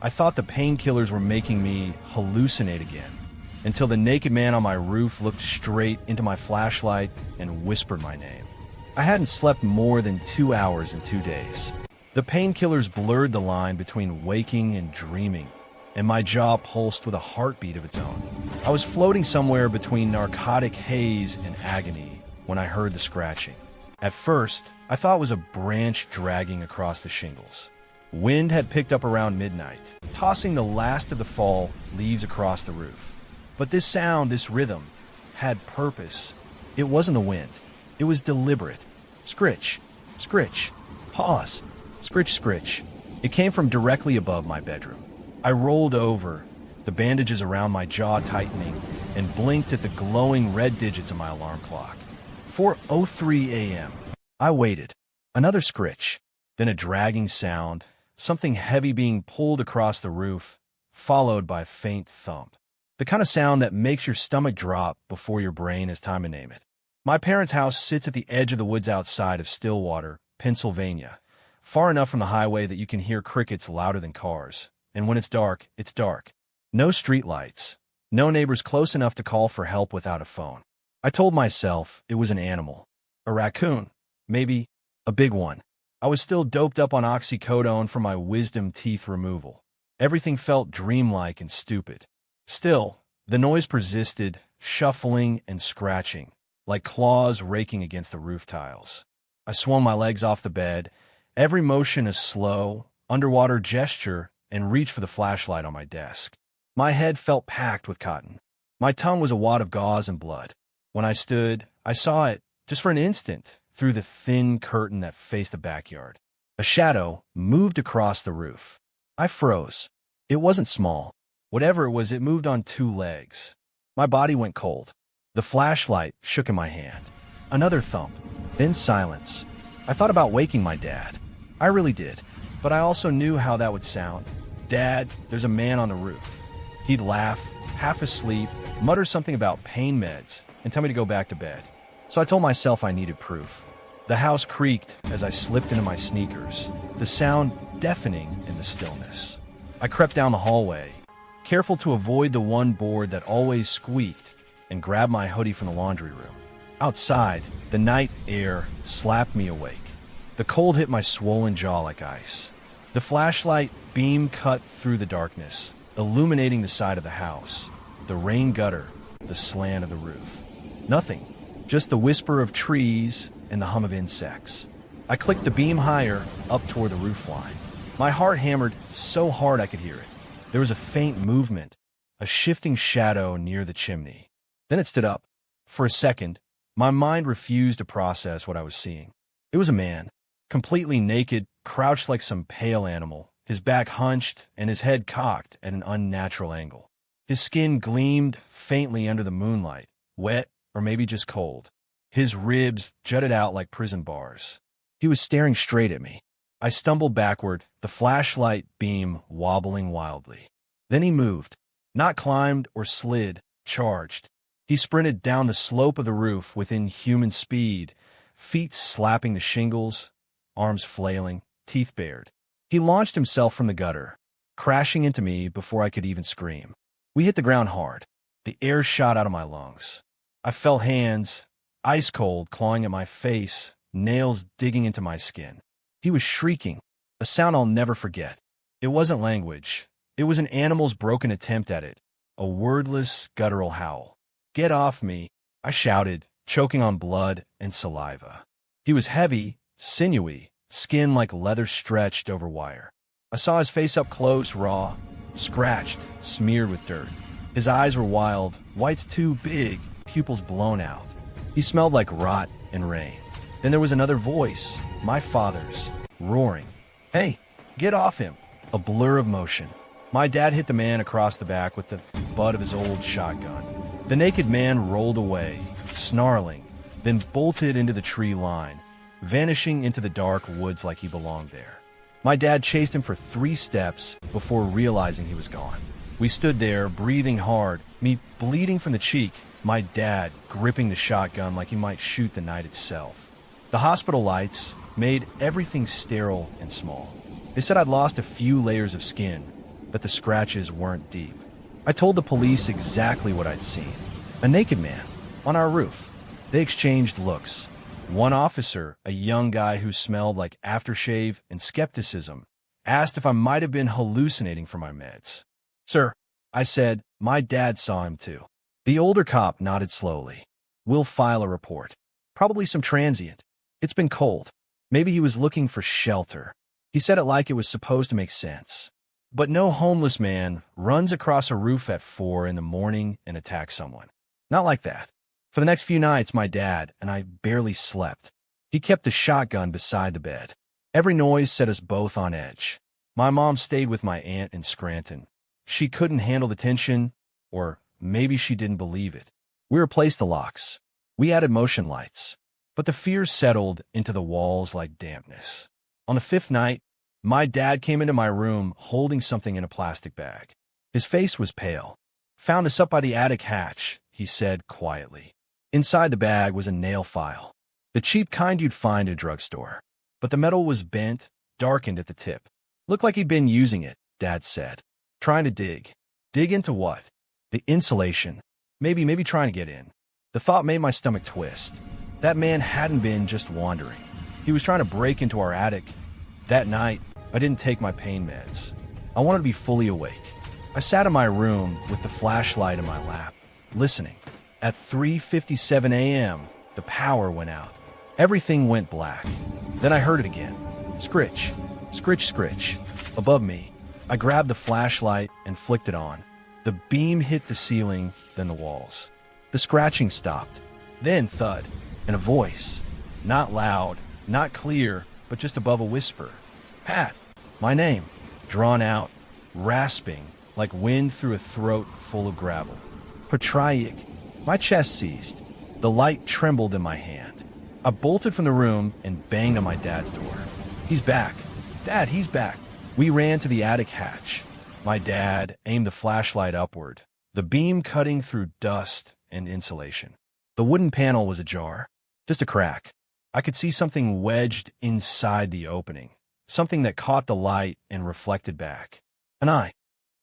I thought the painkillers were making me hallucinate again, until the naked man on my roof looked straight into my flashlight and whispered my name. I hadn't slept more than 2 hours in 2 days. The painkillers blurred the line between waking and dreaming, and my jaw pulsed with a heartbeat of its own. I was floating somewhere between narcotic haze and agony when I heard the scratching. At first, I thought it was a branch dragging across the shingles. Wind had picked up around midnight, tossing the last of the fall leaves across the roof. But this sound, this rhythm, had purpose. It wasn't the wind. It was deliberate. Scritch, scritch, pause, scritch, scritch. It came from directly above my bedroom. I rolled over, the bandages around my jaw tightening, and blinked at the glowing red digits of my alarm clock. 4:03 a.m. I waited. Another scritch, then a dragging sound, something heavy being pulled across the roof, followed by a faint thump. The kind of sound that makes your stomach drop before your brain has time to name it. My parents' house sits at the edge of the woods outside of Stillwater, Pennsylvania, far enough from the highway that you can hear crickets louder than cars. And when it's dark, it's dark. No street lights. No neighbors close enough to call for help without a phone. I told myself it was an animal. A raccoon. Maybe a big one. I was still doped up on oxycodone from my wisdom teeth removal. Everything felt dreamlike and stupid. Still, the noise persisted, shuffling and scratching, like claws raking against the roof tiles. I swung my legs off the bed, every motion a slow, underwater gesture, and reached for the flashlight on my desk. My head felt packed with cotton. My tongue was a wad of gauze and blood. When I stood, I saw it, just for an instant, through the thin curtain that faced the backyard. A shadow moved across the roof. I froze. It wasn't small. Whatever it was, it moved on 2 legs. My body went cold. The flashlight shook in my hand. Another thump, then silence. I thought about waking my dad. I really did, but I also knew how that would sound. "Dad, there's a man on the roof." He'd laugh, half asleep, mutter something about pain meds, and tell me to go back to bed. So I told myself I needed proof. The house creaked as I slipped into my sneakers, the sound deafening in the stillness. I crept down the hallway, careful to avoid the one board that always squeaked, and grabbed my hoodie from the laundry room. Outside, the night air slapped me awake. The cold hit my swollen jaw like ice. The flashlight beam cut through the darkness, illuminating the side of the house, the rain gutter, the slant of the roof. Nothing, just the whisper of trees and the hum of insects. I clicked the beam higher, up toward the roof line. My heart hammered so hard I could hear it. There was a faint movement, a shifting shadow near the chimney. Then it stood up. For a second, my mind refused to process what I was seeing. It was a man, completely naked, crouched like some pale animal, his back hunched and his head cocked at an unnatural angle. His skin gleamed faintly under the moonlight, wet or maybe just cold. His ribs jutted out like prison bars. He was staring straight at me. I stumbled backward, the flashlight beam wobbling wildly. Then he moved, not climbed or slid, charged. He sprinted down the slope of the roof within human speed, feet slapping the shingles, arms flailing, teeth bared. He launched himself from the gutter, crashing into me before I could even scream. We hit the ground hard. The air shot out of my lungs. I felt hands, ice cold, clawing at my face, nails digging into my skin. He was shrieking, a sound I'll never forget. It wasn't language. It was an animal's broken attempt at it, a wordless, guttural howl. "Get off me," I shouted, choking on blood and saliva. He was heavy, sinewy, skin like leather stretched over wire. I saw his face up close, raw, scratched, smeared with dirt. His eyes were wild, whites too big, pupils blown out. He smelled like rot and rain. Then there was another voice, my father's, roaring, "Hey, get off him!" A blur of motion. My dad hit the man across the back with the butt of his old shotgun. The naked man rolled away, snarling, then bolted into the tree line, vanishing into the dark woods like he belonged there. My dad chased him for 3 steps before realizing he was gone. We stood there, breathing hard, me bleeding from the cheek, my dad gripping the shotgun like he might shoot the night itself. The hospital lights made everything sterile and small. They said I'd lost a few layers of skin, that the scratches weren't deep. I told the police exactly what I'd seen. A naked man on our roof. They exchanged looks. One officer, a young guy who smelled like aftershave and skepticism, asked if I might have been hallucinating from my meds. "Sir," I said, "my dad saw him too." The older cop nodded slowly. "We'll file a report. Probably some transient. It's been cold. Maybe he was looking for shelter." He said it like it was supposed to make sense. But no homeless man runs across a roof at 4 in the morning and attacks someone. Not like that. For the next few nights, my dad and I barely slept. He kept the shotgun beside the bed. Every noise set us both on edge. My mom stayed with my aunt in Scranton. She couldn't handle the tension, or maybe she didn't believe it. We replaced the locks. We added motion lights. But the fear settled into the walls like dampness. On the 5th night, my dad came into my room holding something in a plastic bag. His face was pale. "Found this up by the attic hatch," he said quietly. Inside the bag was a nail file. The cheap kind you'd find at a drugstore. But the metal was bent, darkened at the tip. "Looked like he'd been using it," Dad said. "Trying to dig." "Dig into what?" "The insulation. Maybe trying to get in." The thought made my stomach twist. That man hadn't been just wandering. He was trying to break into our attic. That night, I didn't take my pain meds. I wanted to be fully awake. I sat in my room with the flashlight in my lap, listening. At 3:57 a.m., the power went out. Everything went black. Then I heard it again. Scritch, scritch, scritch. Above me, I grabbed the flashlight and flicked it on. The beam hit the ceiling, then the walls. The scratching stopped. Then thud, and a voice. Not loud, not clear, but just above a whisper. "Pat." My name. Drawn out, rasping, like wind through a throat full of gravel. "Patrick." My chest seized. The light trembled in my hand. I bolted from the room and banged on my dad's door. "He's back. Dad, he's back." We ran to the attic hatch. My dad aimed the flashlight upward, the beam cutting through dust and insulation. The wooden panel was ajar, just a crack. I could see something wedged inside the opening, something that caught the light and reflected back. An eye.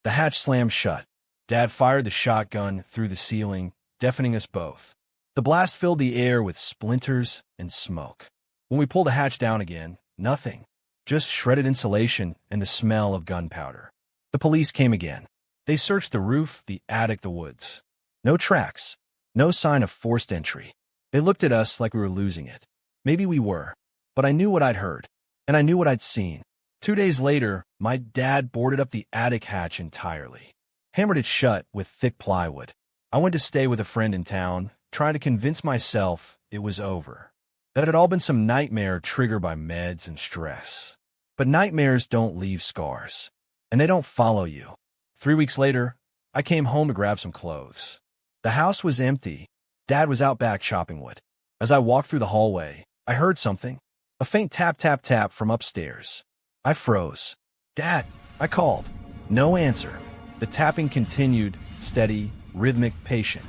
The hatch slammed shut. Dad fired the shotgun through the ceiling, deafening us both. The blast filled the air with splinters and smoke. When we pulled the hatch down again, nothing. Just shredded insulation and the smell of gunpowder. The police came again. They searched the roof, the attic, the woods. No tracks. No sign of forced entry. They looked at us like we were losing it. Maybe we were. But I knew what I'd heard. And I knew what I'd seen. 2 days later, my dad boarded up the attic hatch entirely. Hammered it shut with thick plywood. I went to stay with a friend in town, trying to convince myself it was over. That it had all been some nightmare triggered by meds and stress. But nightmares don't leave scars. And they don't follow you. 3 weeks later, I came home to grab some clothes. The house was empty. Dad was out back chopping wood. As I walked through the hallway, I heard something. A faint tap, tap, tap from upstairs. I froze. "Dad," I called. No answer. The tapping continued, steady, rhythmic, patient.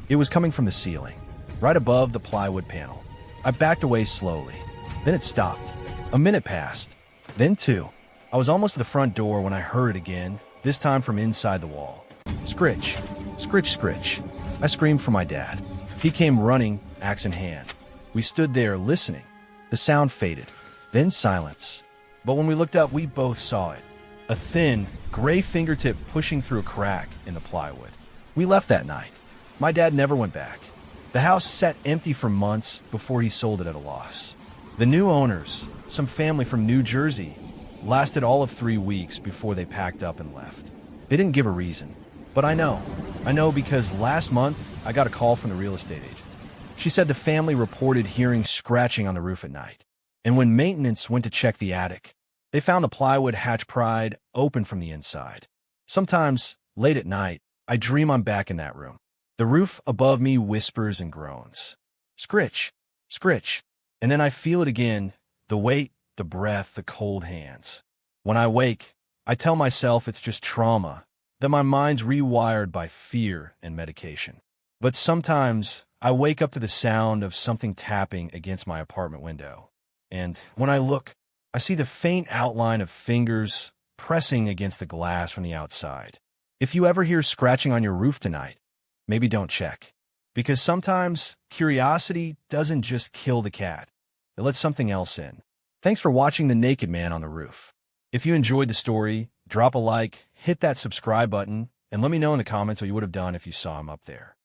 It was coming from the ceiling, right above the plywood panel. I backed away slowly. Then it stopped. A minute passed. Then 2. I was almost at the front door when I heard it again, this time from inside the wall. Scritch, scritch, scritch. I screamed for my dad. He came running, axe in hand. We stood there listening. The sound faded, then silence. But when we looked up, we both saw it. A thin, gray fingertip pushing through a crack in the plywood. We left that night. My dad never went back. The house sat empty for months before he sold it at a loss. The new owners, some family from New Jersey, lasted all of 3 weeks before they packed up and left. They didn't give a reason. But I know because last month I got a call from the real estate agent. She said the family reported hearing scratching on the roof at night. And when maintenance went to check the attic, they found the plywood hatch pried open from the inside. Sometimes, late at night, I dream I'm back in that room. The roof above me whispers and groans. Scritch, scritch. And then I feel it again, the weight, the breath, the cold hands. When I wake, I tell myself it's just trauma, that my mind's rewired by fear and medication. But sometimes I wake up to the sound of something tapping against my apartment window. And when I look, I see the faint outline of fingers, pressing against the glass from the outside. If you ever hear scratching on your roof tonight, maybe don't check. Because sometimes curiosity doesn't just kill the cat. It lets something else in. Thanks for watching The Naked Man on the Roof. If you enjoyed the story, drop a like, hit that subscribe button, and let me know in the comments what you would have done if you saw him up there.